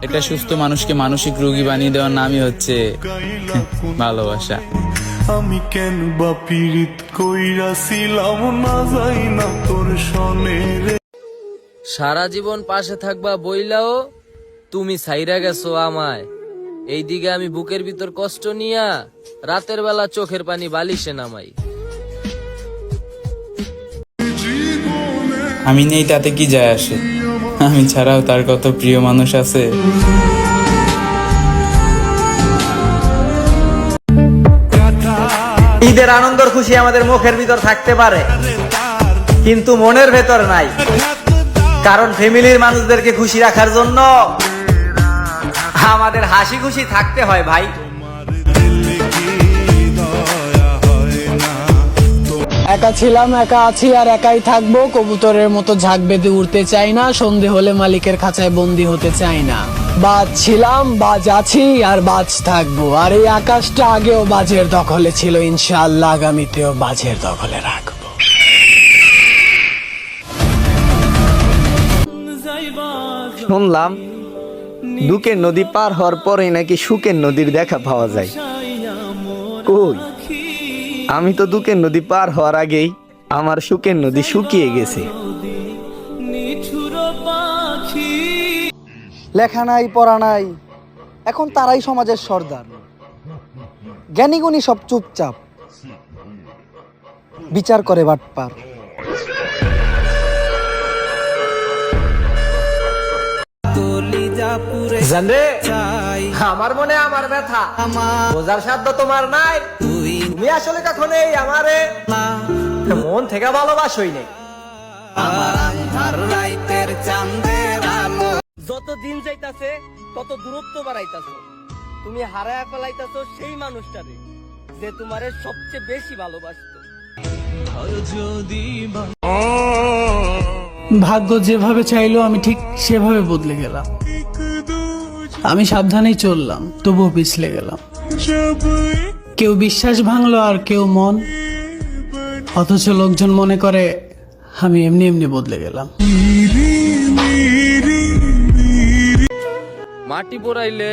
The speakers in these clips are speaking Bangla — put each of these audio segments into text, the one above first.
একটা সুস্থ মানুষকে মানসিক রোগী বানিয়ে দেওয়ার নামই হচ্ছে ভালোবাসা। আমি কেন বা পীড়িত কইরাছিলাম না যাই না তোর সনে রে। সারা জীবন পাশে থাকবা বইলাও তুমি ছাইরা গেছো আমায়। এইদিকে আমি বুকের ভিতর কষ্ট নিয়া রাতের বেলা চোখের পানি বালিশে নামাই। আমি নেই তাতে কি যায় আসে, আমি ছাড়াও তার কত প্রিয় মানুষ আছে। ঈদের আনন্দের খুশি আমাদের মুখের ভিতর থাকতে পারে, কিন্তু মনের ভেতর নাই। কারণ ফ্যামিলির মানুষদেরকে খুশি রাখার জন্য আমাদের হাসি খুশি থাকতে হয় ভাই। একা ছিলাম, একা আছি আর একাই থাকবো। কবুতরের মতো ঝাঁক বেঁধে উড়তে চাই না, সন্ধে হলে মালিকের খাঁচায় বন্দি হতে চাই না। বাজ ছিলাম, বাজ আছি আর বাজ থাকবো। আর এই আকাশটা আগেও বাজের দখলে ছিল, ইনশাআল্লাহ আগামীতেও বাজের দখলে রাখবো। শুনলাম দুঃখের নদী পার হওয়ার পরে নাকি সুখের নদীর দেখা পাওয়া যায়। কই, আমি তো দুঃখের নদী পার হওয়ার আগেই আমার সুখের নদী শুকিয়ে গেছে। লেখা নাই, পড়া নাই, এখন তারাই সমাজের সর্দার। জ্ঞানীগুণী সব চুপচাপ, বিচার করে বাটপার। জানরে আমার মনে আমার ব্যথা বোঝার সাধ্য তোমার নাই। তুমি আসলে কখনোই আমারে মন থেকে ভালোবাসোই নেই। যত দিন যাইতাছে তত দূরত্ব বাড়াইতাছো। তুমি হারায় ফেলাইতাছো সেই মানুষটারে যে তোমারে সবচেয়ে বেশি ভালোবাসতো। ভাগ্য যেভাবে চাইলো আমি ঠিক সেভাবে বদলে গেলাম। আমি সাবধানেই চললাম, তবুও পিছলে গেলাম। কেউ বিশ্বাস ভাঙলো আর কেউ মন, অথচ লোকজন মনে করে আমি এমনি এমনি বদলে গেলাম। মাটি পোড়াইলে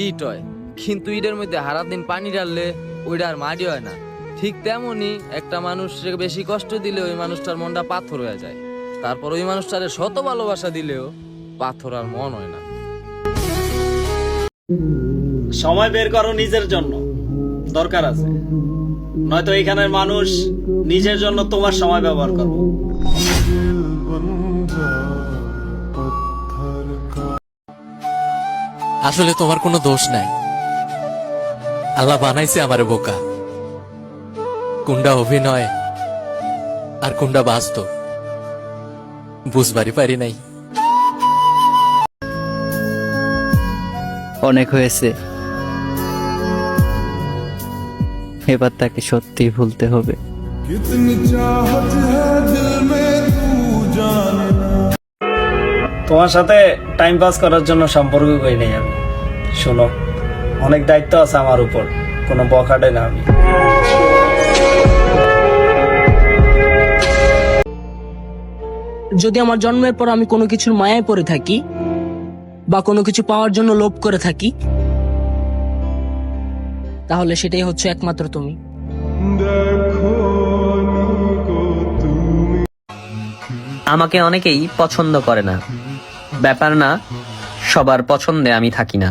ইট হয়, কিন্তু ইটের মধ্যে হারা দিন পানি ঢাললে ওইটা আর মাটি হয় না। ঠিক তেমনি একটা মানুষকে বেশি কষ্ট দিলে ওই মানুষটার মনটা পাথর হয়ে যায়। তারপর ওই মানুষটারে শত ভালোবাসা দিলেও পাথর আর মন হয় না। সময় বের করো নিজের জন্য, দরকার আছে। নয়তো এখানের মানুষ নিজের জন্য তোমার সময় ব্যবহার করবে। আসলে তোমার কোনো দোষ নাই, আল্লাহ বানাইছে আমারে বোকা। কোনটা অভিনয় আর কোনটা বাস্তব বুঝবারই পারি নাই। অনেক হয়েছে, এবার তাকে সত্যি ভুলতে হবে। তোমার সাথে টাইম পাস করার জন্য সম্পর্ক করি নাই আমি। শোনো, অনেক দায়িত্ব আছে আমার উপর, কোনো বখাটে না আমি। যদি আমার জন্মের পর আমি কোনো কিছুর মায়ায় পড়ে থাকি বা কোনো কিছু পাওয়ার জন্য লোভ করে থাকি, তাহলে সেটাই হচ্ছে একমাত্র তুমি। আমাকে অনেকেই পছন্দ করে না, ব্যাপার না, সবার পছন্দে আমি থাকি না।